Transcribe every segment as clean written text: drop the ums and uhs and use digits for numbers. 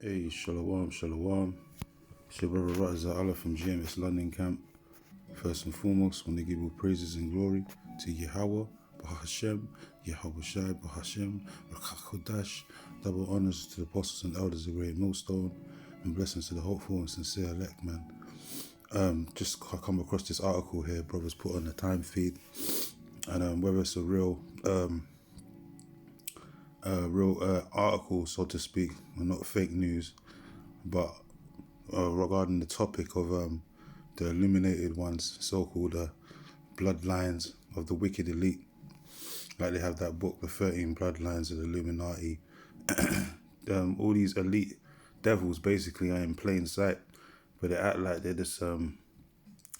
Hey, Shalom, Shalom. It's your brother Raza Allah from GMS London Camp. First and foremost, I want to give all praises and glory to Yahweh, Bahashem, Yahweh Shai, Bahashem, Rakakodash. Double honors to the apostles and elders of Great Millstone, and blessings to the hopeful and sincere elect, man. Just come across this article here, brothers put on the time feed, and whether it's a real article, so to speak, and not fake news, but regarding the topic of the illuminated ones, so-called bloodlines of the wicked elite. Like they have that book, The 13 Bloodlines of the Illuminati. All these elite devils basically are in plain sight, but they act like they're just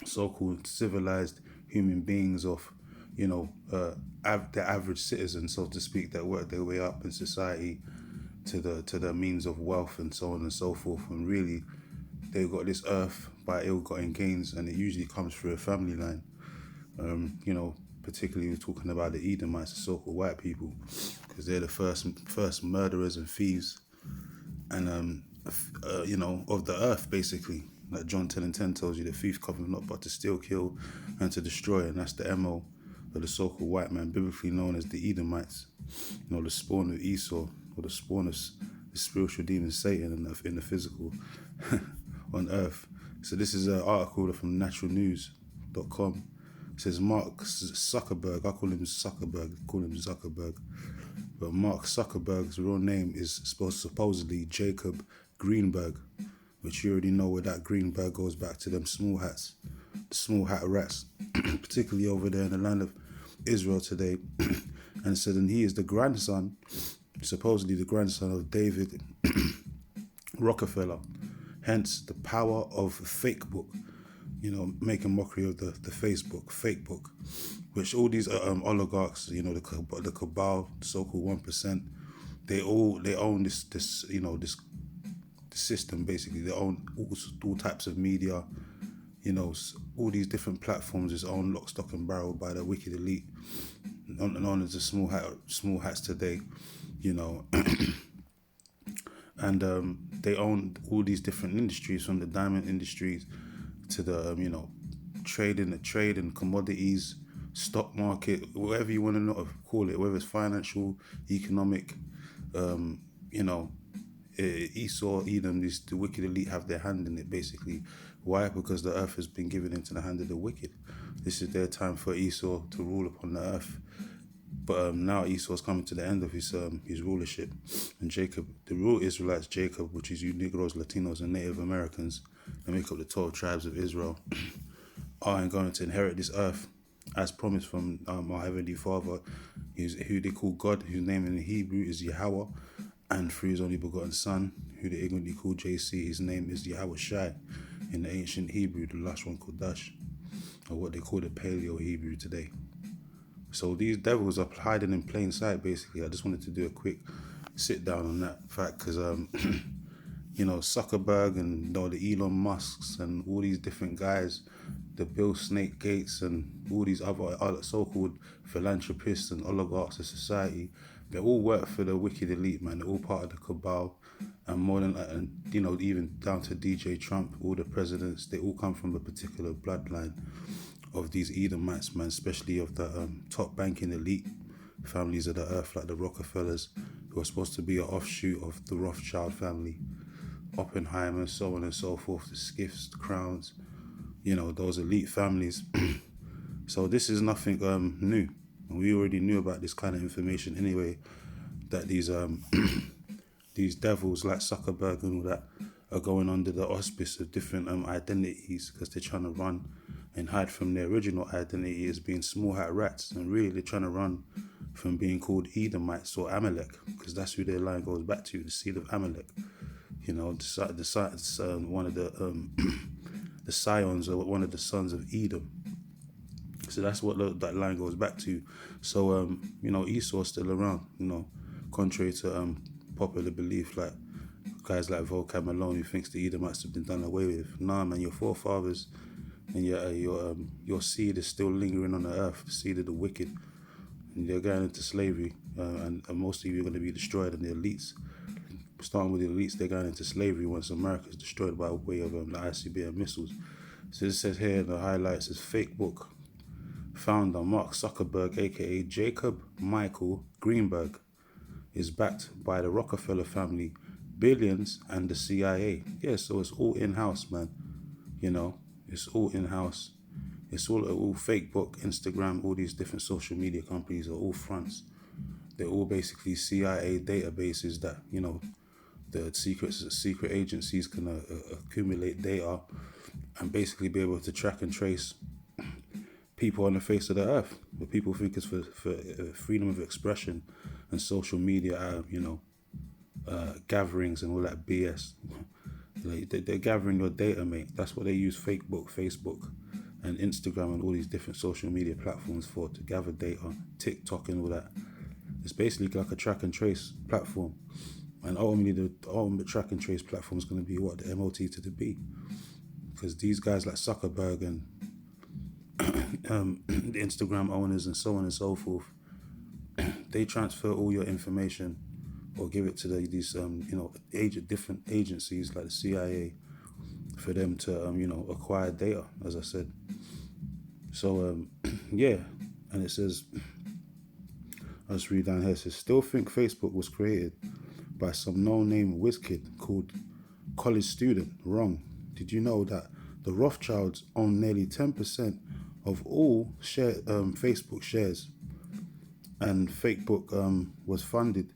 so-called civilized human beings of, the average citizen, so to speak, that work their way up in society to the means of wealth and so on and so forth. And really, they've got this earth by ill-gotten gains, and it usually comes through a family line. Particularly we're talking about the Edomites, the so-called white people, because they're the first murderers and thieves, and of the earth, basically. Like John 10:10 tells you, the thief cometh not but to steal, kill, and to destroy, and that's the MO of the so-called white man, biblically known as the Edomites. The spawn of Esau, or the spawn of the spiritual demon Satan in the physical on earth. So this is an article from naturalnews.com. It says Mark Zuckerberg, I call him Zuckerberg, but Mark Zuckerberg's real name is supposedly Jacob Greenberg, which you already know where that Greenberg goes back to them small hats, the small hat rats, particularly over there in the land of Israel today. And said, and he is supposedly the grandson of David Rockefeller. Hence the power of fake book, making mockery of the Facebook, fake book, which all these oligarchs, the cabal, the so-called 1%, they own this system, basically. They own all types of media, all these different platforms is owned lock, stock and barrel by the wicked elite, known as the small hats today, and they own all these different industries, from the diamond industries to the trade and commodities, stock market, whatever you want to call it, whether it's financial, economic, Esau, Edom, the wicked elite have their hand in it, basically. Why? Because the earth has been given into the hand of the wicked. This is their time for Esau to rule upon the earth. But now Esau's coming to the end of his rulership, and Jacob, the real Israelites, Jacob, which is you Negroes, Latinos, and Native Americans, that make up the 12 tribes of Israel, are going to inherit this earth, as promised from our Heavenly Father, who they call God, whose name in Hebrew is Yahweh, and through his only begotten Son, who they ignorantly call JC, his name is Yahweh Shai, in the ancient Hebrew, the last one Kodash, or what they call the Paleo Hebrew today. So these devils are hiding in plain sight, basically. I just wanted to do a quick sit down on that fact, because Zuckerberg and the Elon Musks and all these different guys, the Bill Snake Gates and all these other so-called philanthropists and oligarchs of society, they all work for the wicked elite, man. They're all part of the cabal, and more than that, and even down to DJ Trump, all the presidents, they all come from a particular bloodline of these Edomites, man, especially of the top banking elite families of the earth, like the Rockefellers, who are supposed to be an offshoot of the Rothschild family, Oppenheimer, so on and so forth, the Skiffs, the Crowns, those elite families. So this is nothing new. And we already knew about this kind of information anyway, that these these devils like Zuckerberg and all that are going under the auspice of different identities, because they're trying to run and hide from their original identity as being small hat rats, and really they're trying to run from being called Edomites or Amalek, because that's who their line goes back to, the seed of Amalek. One of the the scions, or one of the sons of Edom. So that's what that line goes back to. So Esau's still around, contrary to popular belief, like guys like Volcam Malone, who thinks the Edomites have been done away with. Nah, man, your forefathers and your seed is still lingering on the earth, the seed of the wicked, and they're going into slavery, and most of you are going to be destroyed, and the elites starting with the elites, they're going into slavery once America is destroyed by way of the ICBM missiles. So it says here in the highlights, is Facebook founder Mark Zuckerberg, aka Jacob Michael Greenberg, is backed by the Rockefeller family, billions, and the CIA. Yeah, so it's all in-house, man. It's all in-house. It's all Facebook, Instagram, all these different social media companies are all fronts. They're all basically CIA databases that, the secret agencies can accumulate data and basically be able to track and trace people on the face of the earth. What people think is for freedom of expression and social media, gatherings and all that BS. Like they're gathering your data, mate. That's what they use Facebook, and Instagram and all these different social media platforms for, to gather data, TikTok and all that. It's basically like a track and trace platform. And ultimately, the ultimate track and trace platform is going to be what? The MOT to the B. Because these guys like Zuckerberg and the Instagram owners and so on and so forth, they transfer all your information or give it to these different agencies like the CIA for them to acquire data, as I said. So yeah, and it says, I'll just read down here. It says, still think Facebook was created by some no-name whiz kid called college student. Wrong. Did you know that the Rothschilds own nearly 10% of all Facebook shares? And Facebook was funded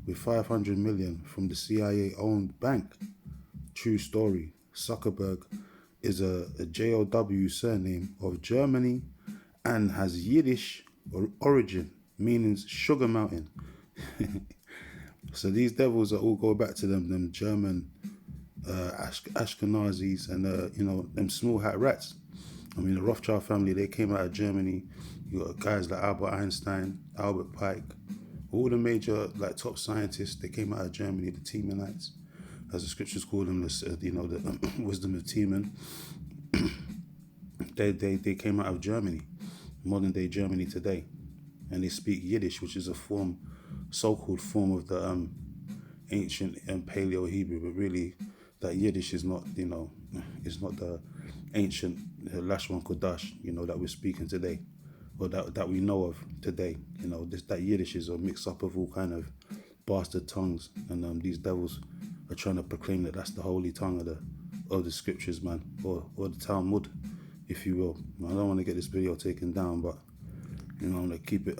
with $500 million from the CIA-owned bank. True story. Zuckerberg is a JOW surname of Germany and has Yiddish origin, meaning sugar mountain. So these devils are all go back to them German Ashkenazis and them small hat rats. I mean, the Rothschild family, they came out of Germany. You got guys like Albert Einstein, Albert Pike, all the major top scientists. They came out of Germany, the Tiemenites, as the scriptures call them, the wisdom of Tiemann. They came out of Germany, modern day Germany today, and they speak Yiddish, which is a so-called form of the ancient and Paleo Hebrew, but really that Yiddish is not, it's not the ancient Lashon Kodash, that we're speaking today, or that we know of today. That Yiddish is a mix-up of all kind of bastard tongues, and these devils are trying to proclaim that that's the holy tongue of the scriptures, man, or the Talmud, if you will. I don't want to get this video taken down, but I'm going to keep it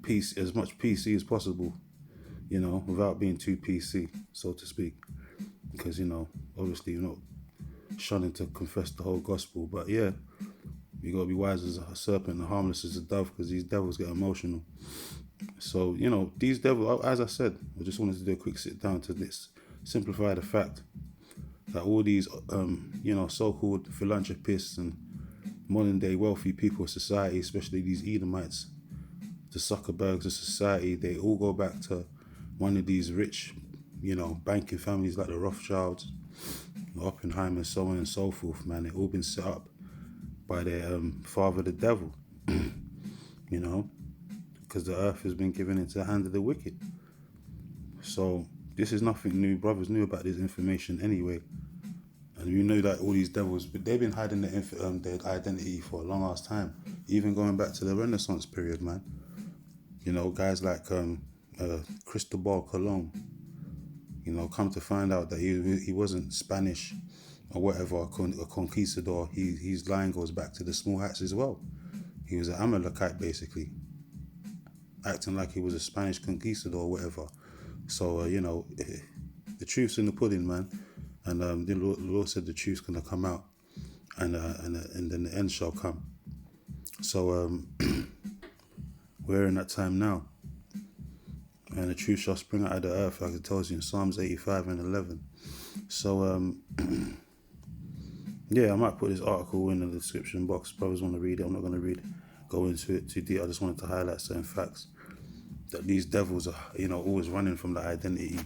PC, as much PC as possible, without being too PC, so to speak, because obviously you're not shunning to confess the whole gospel, but yeah, you got to be wise as a serpent and harmless as a dove, because these devils get emotional. So these devils, as I said, I just wanted to do a quick sit down to this, simplify the fact that all these so-called philanthropists and modern day wealthy people of society, especially these Edomites, the Zuckerbergs of society, they all go back to one of these rich, banking families like the Rothschilds, Oppenheimer, and so on and so forth, man. They've all been set up by their father, the devil, because the earth has been given into the hand of the wicked. So this is nothing new. Brothers knew about this information anyway. And you know that all these devils, but they've been hiding their identity for a long ass time, even going back to the Renaissance period, man. Guys like Cristobal Colon, come to find out that he wasn't Spanish or whatever, a conquistador. His line goes back to the small hats as well. He was an Amalekite, basically, acting like he was a Spanish conquistador or whatever. So, the truth's in the pudding, man. And the Lord said the truth's going to come out, and then the end shall come. So we're in that time now. And the truth shall spring out of the earth, like it tells you in Psalms 85 and 11. So, yeah, I might put this article in the description box. Brothers want to read it. I'm not going to go into it too deep. I just wanted to highlight certain facts. That these devils are, always running from the identity,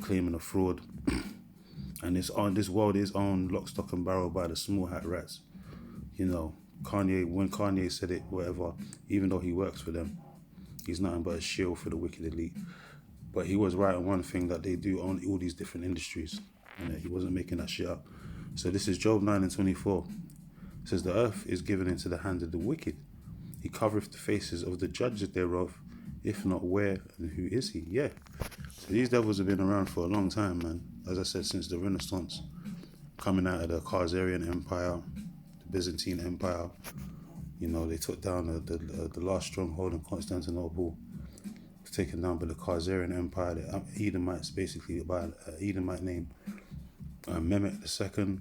claiming a fraud. And this world is owned lock, stock and barrel by the small hat rats. Kanye, when Kanye said it, whatever, even though he works for them, he's nothing but a shield for the wicked elite. But he was right on one thing, that they do own all these different industries. And he wasn't making that shit up. So this is Job 9:24. It says, the earth is given into the hand of the wicked. He covereth the faces of the judges thereof. If not, where and who is he? Yeah. So these devils have been around for a long time, man. As I said, since the Renaissance, coming out of the Khazarian Empire, the Byzantine Empire. You know, they took down the last stronghold in Constantinople. It was taken down by the Khazarian Empire, the Edomites, basically, by an Edomite named Mehmet II.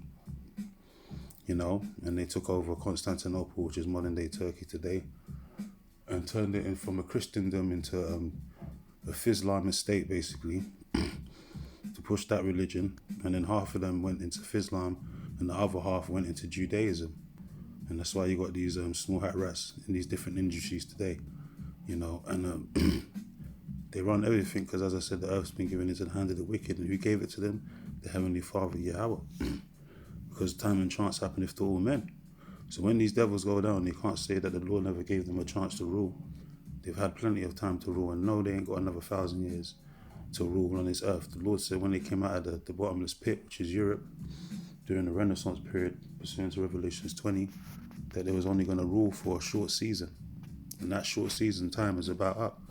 You know, and they took over Constantinople, which is modern day Turkey today, and turned it in from a Christendom into a Islamist state, basically, to push that religion. And then half of them went into Islam, and the other half went into Judaism. And that's why you got these small hat rats in these different industries today, you know. And they run everything because, as I said, the earth's been given into the hand of the wicked. And who gave it to them? The Heavenly Father, Yahweh. Because time and chance happeneth to all men. So when these devils go down, they can't say that the Lord never gave them a chance to rule. They've had plenty of time to rule, and no, they ain't got another 1,000 years to rule on this earth. The Lord said when they came out of the bottomless pit, which is Europe, during the Renaissance period, pursuant to Revelations 20, that they was only going to rule for a short season. And that short season time is about up.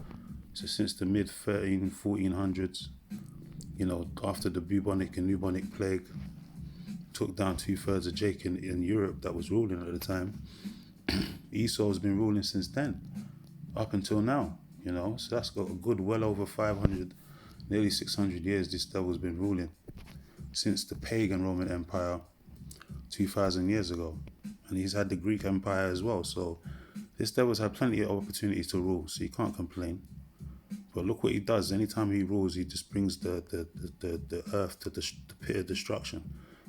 So since the mid-1400s, you know, after the bubonic and pneumonic plague took down 2/3 of Jake in Europe that was ruling at the time, Esau's been ruling since then, up until now, you know. So that's got a good well over 500, nearly 600 years this devil's been ruling, since the pagan Roman Empire 2,000 years ago. And he's had the Greek Empire as well. So this devil's had plenty of opportunities to rule, so you can't complain. But look what he does. Anytime he rules, he just brings the earth to the pit of destruction.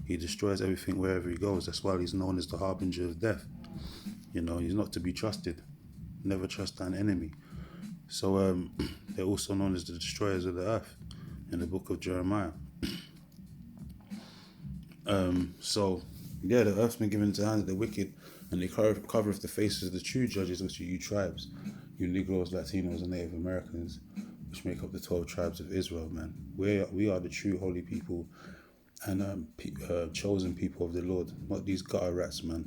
He destroys everything wherever he goes. That's why he's known as the harbinger of death. You know, he's not to be trusted. Never trust an enemy. So they're also known as the destroyers of the earth in the book of Jeremiah. So yeah, the earth's been given into the hands of the wicked, and they covereth the faces of the true judges, which are you tribes, you Negroes, Latinos, and Native Americans, which make up the 12 tribes of Israel, man. We are the true holy people and chosen people of the Lord, not these gutter rats, man,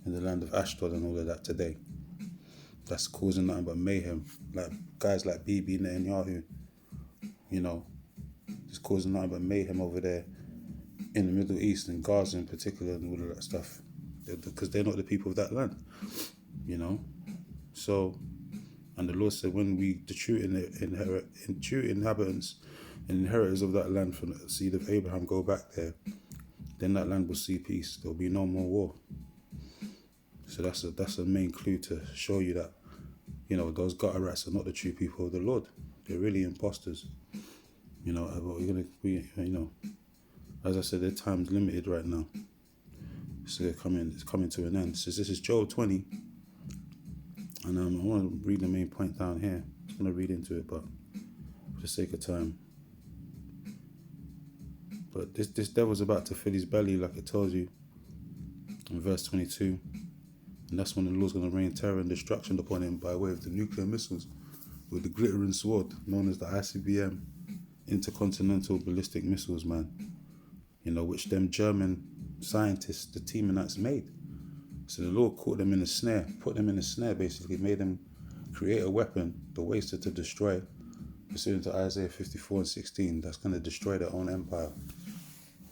in the land of Ashdod and all of that today. That's causing nothing but mayhem. Like guys like Bibi Netanyahu, you know, just causing nothing but mayhem over there in the Middle East and Gaza in particular and all of that stuff, because they're not the people of that land, you know. So, and the Lord said, when the true inhabitants and inheritors of that land from the seed of Abraham go back there, then that land will see peace. There'll be no more war. So that's a main clue to show you that, you know, those gutter rats are not the true people of the Lord. They're really imposters. You know, you know, as I said, their time's limited right now. So it's coming to an end. So this is Job 20. And I want to read the main point down here. I'm just going to read into it, but for the sake of time. But this devil's about to fill his belly, like it tells you in verse 22. And that's when the Lord's going to rain terror and destruction upon him by way of the nuclear missiles with the glittering sword, known as the ICBM, intercontinental ballistic missiles, man. You know, which them German scientists, the Teamanites, made. So the Lord caught them in a snare, put them in a snare, basically, made them create a weapon, the waster to destroy, pursuant to Isaiah 54:16, that's going to destroy their own empire.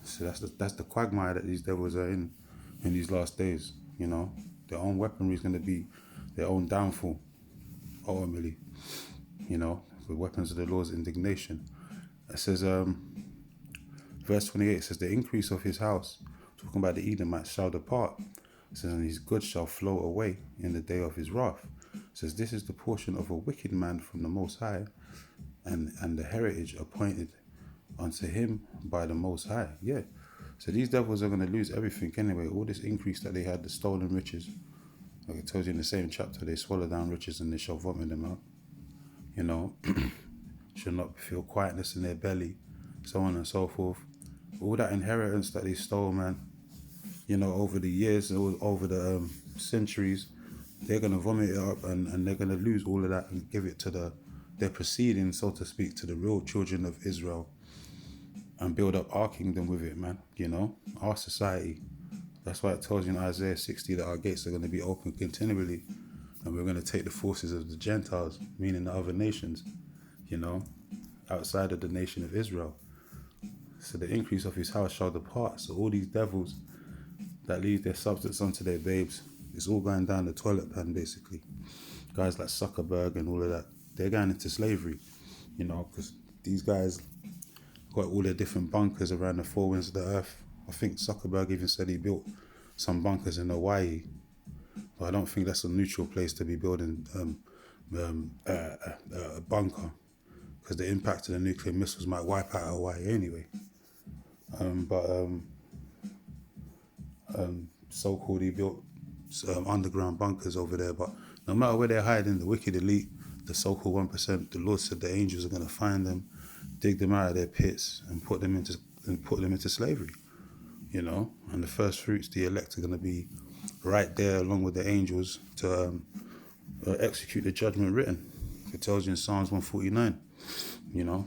So that's the quagmire that these devils are in these last days, you know. Their own weaponry is going to be their own downfall, ultimately, you know, the weapons of the Lord's indignation. It says, verse 28 says, the increase of his house, talking about the Edomites, shall depart. It says, and his goods shall flow away in the day of his wrath. It says, this is the portion of a wicked man from the Most High, and the heritage appointed unto him by the Most High. Yeah. So these devils are going to lose everything anyway. All this increase that they had, the stolen riches, like it tells you in the same chapter, they swallow down riches and they shall vomit them out. You know, shall not feel quietness in their belly, so on and so forth. All that inheritance that they stole, man, you know, over the years, over the centuries, they're going to vomit it up and they're going to lose all of that and give it to the they're proceeding, so to speak, to the real children of Israel and build up our kingdom with it, man. Our society. That's why it tells you in Isaiah 60 that our gates are going to be open continually, and we're going to take the forces of the Gentiles, meaning the other nations, outside of the nation of Israel. So the increase of his house shall depart. So all these devils that leave their substance unto their babes, it's all going down the toilet pan, basically. Guys like Zuckerberg and all of that, they're going into slavery, because these guys got all their different bunkers around the four winds of the earth. I think Zuckerberg even said he built some bunkers in Hawaii, but I don't think that's a neutral place to be building a bunker, because the impact of the nuclear missiles might wipe out Hawaii anyway. So-called he built underground bunkers over there, but no matter where they're hiding, the wicked elite, the so-called 1%, the Lord said the angels are going to find them, dig them out of their pits, and put them into slavery. And the first fruits, the elect, are going to be right there along with the angels to execute the judgment written. It tells you in Psalms 149,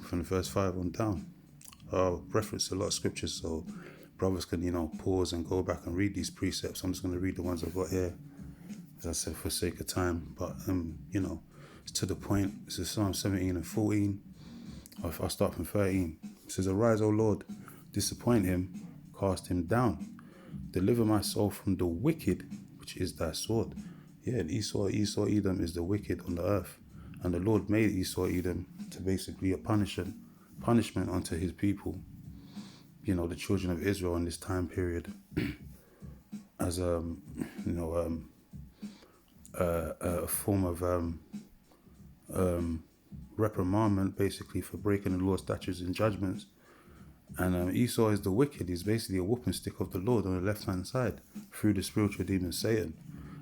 from the verse 5 on down. I'll reference a lot of scriptures, so brothers can, pause and go back and read these precepts. I'm just going to read the ones I've got here, as I said, for sake of time. But, it's to the point. This is Psalm 17 and 14. I'll start from 13. It says, "Arise, O Lord, disappoint him, cast him down. Deliver my soul from the wicked, which is thy sword." Yeah, and Esau, Edom is the wicked on the earth. And the Lord made Esau, Edom to basically a punishment unto his people, the children of Israel in this time period, as a form of reprimandment, basically, for breaking the Lord's statutes and judgments. And Esau is the wicked. He's basically a whooping stick of the Lord on the left-hand side through the spiritual demon Satan.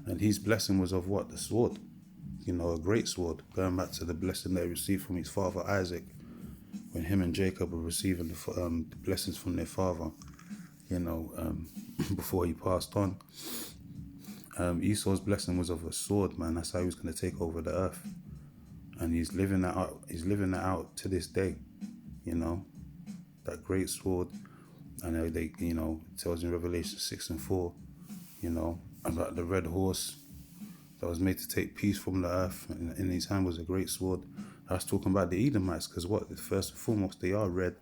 And his blessing was of what? The sword. A great sword. Going back to the blessing that he received from his father Isaac, when him and Jacob were receiving the blessings from their father, before he passed on. Esau's blessing was of a sword, man. That's how he was going to take over the earth. And he's living that out. He's living that out to this day, that great sword. And they, it tells in Revelation 6 and 4, about the red horse that was made to take peace from the earth. And in his hand was a great sword. That's talking about the Edomites, because first and foremost, they are red.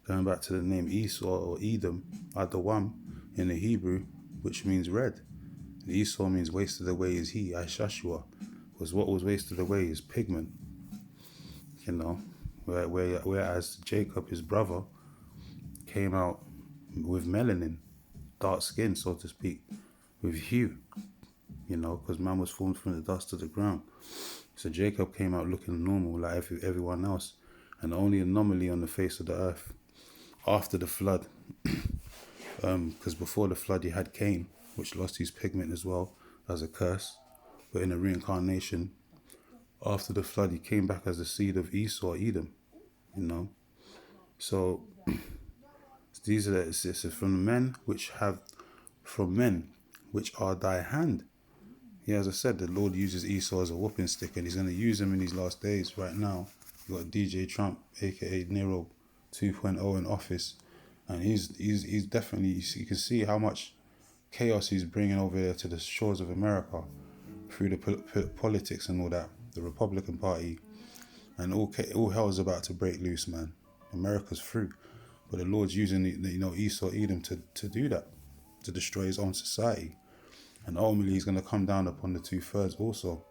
Going back to the name Esau or Edom, Adawam in the Hebrew, which means red. And Esau means wasted away is he, Ishashua. Was what was wasted away is pigment, whereas Jacob, his brother, came out with melanin, dark skin, so to speak, with hue, because man was formed from the dust of the ground. So Jacob came out looking normal like everyone else, and the only anomaly on the face of the earth after the flood, because before the flood you had Cain, which lost his pigment as well as a curse. But in a reincarnation, after the flood, he came back as the seed of Esau, Edom, So these are the from men which are thy hand. Yeah, as I said, the Lord uses Esau as a whooping stick, and he's going to use him in these last days. Right now, you got DJ Trump, aka Nero 2.0, in office, and he's definitely, you can see how much chaos he's bringing over there to the shores of America, through the politics and all that, the Republican Party, and all hell is about to break loose, man. America's through, but the Lord's using Esau, Edom to do that, to destroy his own society, and ultimately he's going to come down upon the 2/3 also,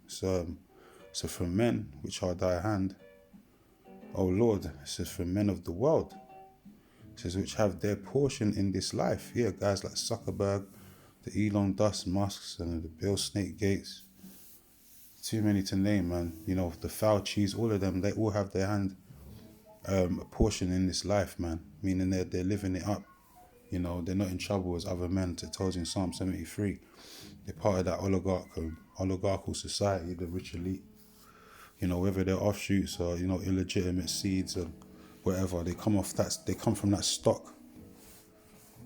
So from men which are thy hand, O Lord, it says from men of the world, it says which have their portion in this life. Yeah, guys like Zuckerberg, the Elon Musks, and the Bill Snake Gates. Too many to name, man. The Faucis, all of them, they all have their hand a portion in this life, man. Meaning they're living it up. They're not in trouble as other men. It tells you in Psalm 73. They're part of that oligarchical society, the rich elite. Whether they're offshoots or, illegitimate seeds or whatever, they come from that stock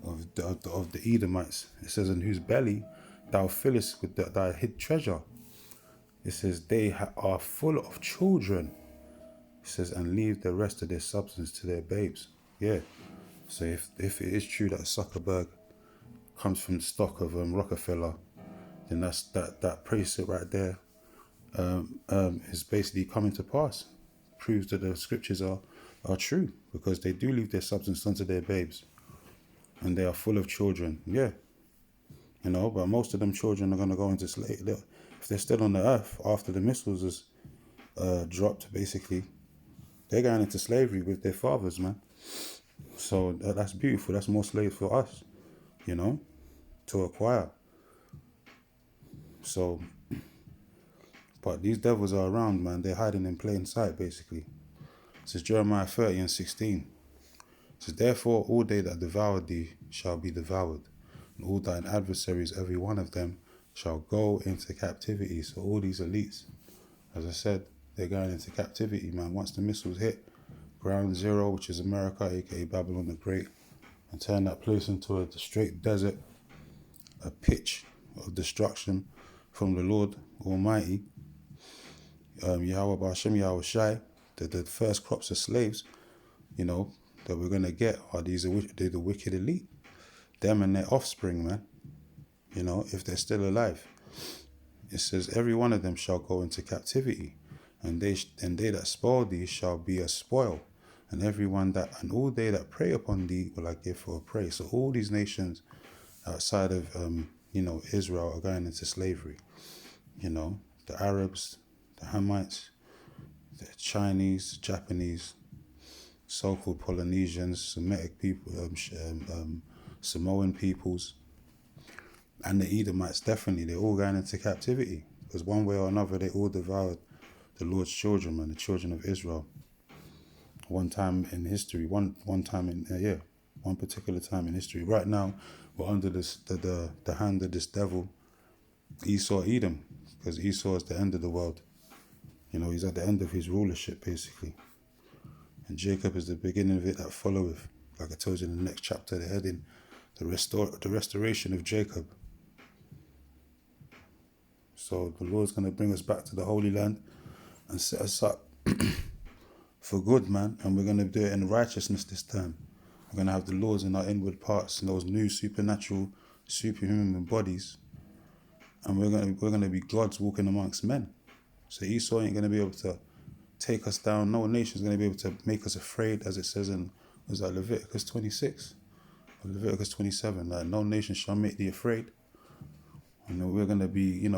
of the Edomites. It says, in whose belly thou fillest with thy hid treasure. It says they are full of children. It says, and leave the rest of their substance to their babes. Yeah. So if it is true that Zuckerberg comes from the stock of Rockefeller, then that precept right there is basically coming to pass. Proves that the scriptures are true, because they do leave their substance unto their babes, and they are full of children. Yeah. But most of them children are going to go into slavery. If they're still on the earth after the missiles is dropped, basically, they're going into slavery with their fathers, man. So that's beautiful. That's more slaves for us, to acquire. So, but these devils are around, man. They're hiding in plain sight, basically. It says Jeremiah 30:16. It says, therefore all they that devour thee shall be devoured, and all thine adversaries, every one of them, shall go into captivity. So all these elites, as I said, they're going into captivity, man. Once the missiles hit ground zero, which is America, aka Babylon the Great, and turn that place into a straight desert, a pitch of destruction from the Lord Almighty, Yahweh Ba'ashem Yahweh Shai, the first crops of slaves, that we're going to get are they're the wicked elite. Them and their offspring, man, if they're still alive. It says, every one of them shall go into captivity, and they that spoil thee shall be a spoil, and all they that prey upon thee will I give for a prey. So all these nations outside of Israel are going into slavery. The Arabs, the Hamites, the Chinese, Japanese, so-called Polynesians, Semitic people, Samoan peoples, and the Edomites, definitely, they're all going into captivity, because one way or another they all devoured the Lord's children, man, the children of Israel. One time in history, one particular time in history. Right now, we're under the hand of this devil, Esau Edom, because Esau is the end of the world. He's at the end of his rulership, basically. And Jacob is the beginning of it that followeth. Like I told you in the next chapter, the heading, the restoration of Jacob. So the Lord's going to bring us back to the Holy Land and set us up for good, man. And we're going to do it in righteousness this time. We're going to have the laws in our inward parts and those new supernatural, superhuman bodies. And we're going to be gods walking amongst men. So Esau ain't going to be able to take us down. No nation's going to be able to make us afraid, as it says in Leviticus 26 or Leviticus 27. Like, no nation shall make thee afraid. And we're going to be,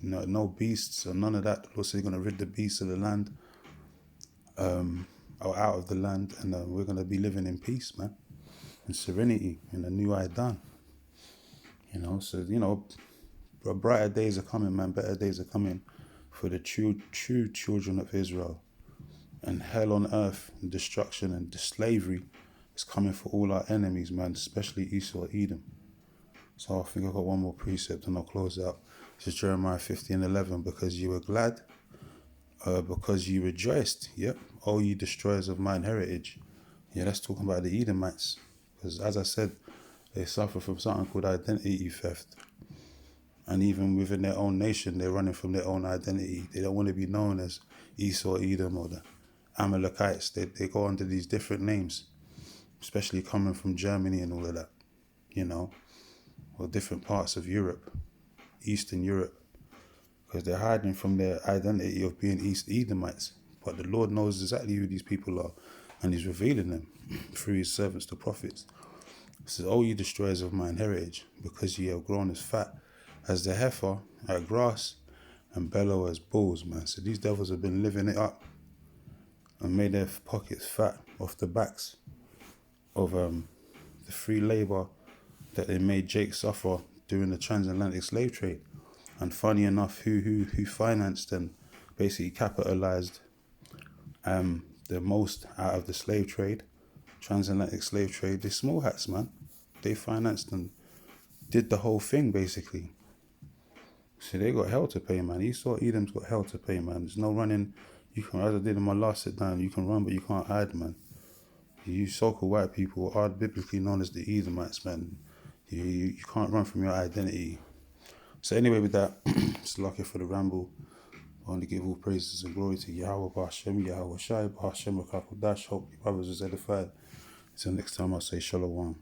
no beasts or none of that. The Lord said he's going to rid the beasts of the land, or out of the land, and we're going to be living in peace, man, in serenity, in a new Idan. So, brighter days are coming, man. Better days are coming for the true children of Israel. And hell on earth, and destruction and slavery is coming for all our enemies, man, especially Esau, Edom. So I think I've got one more precept and I'll close out. This is Jeremiah 50:11. Because you were glad, because you rejoiced. Yep. Oh, ye destroyers of mine heritage. Yeah, that's talking about the Edomites. Because as I said, they suffer from something called identity theft. And even within their own nation, they're running from their own identity. They don't want to be known as Esau, Edom, or the Amalekites. They go under these different names, especially coming from Germany and all of that, or different parts of Europe, Eastern Europe, because they're hiding from their identity of being East Edomites. But the Lord knows exactly who these people are, and he's revealing them through his servants, the prophets. It says, O ye destroyers of mine heritage, because ye have grown as fat as the heifer at grass, and bellow as bulls, man. So these devils have been living it up and made their pockets fat off the backs of the free labor that they made Jake suffer during the transatlantic slave trade. And funny enough, who financed and basically capitalized the most out of the slave trade, transatlantic slave trade, the small hats, man. They financed and did the whole thing, basically. So they got hell to pay, man. Esau Edom's got hell to pay, man. There's no running. You can, as I did in my last sit down, you can run, but you can't hide, man. You so-called white people are biblically known as the Edomites, man. You can't run from your identity. So anyway, with that, it's lucky for the ramble. I want to give all praises and glory to Yahweh Ba'Shem, Yahweh Shai, Ba'Shem, Rakakodash. Hope your brothers was edified. Until next time, I'll say Shalom.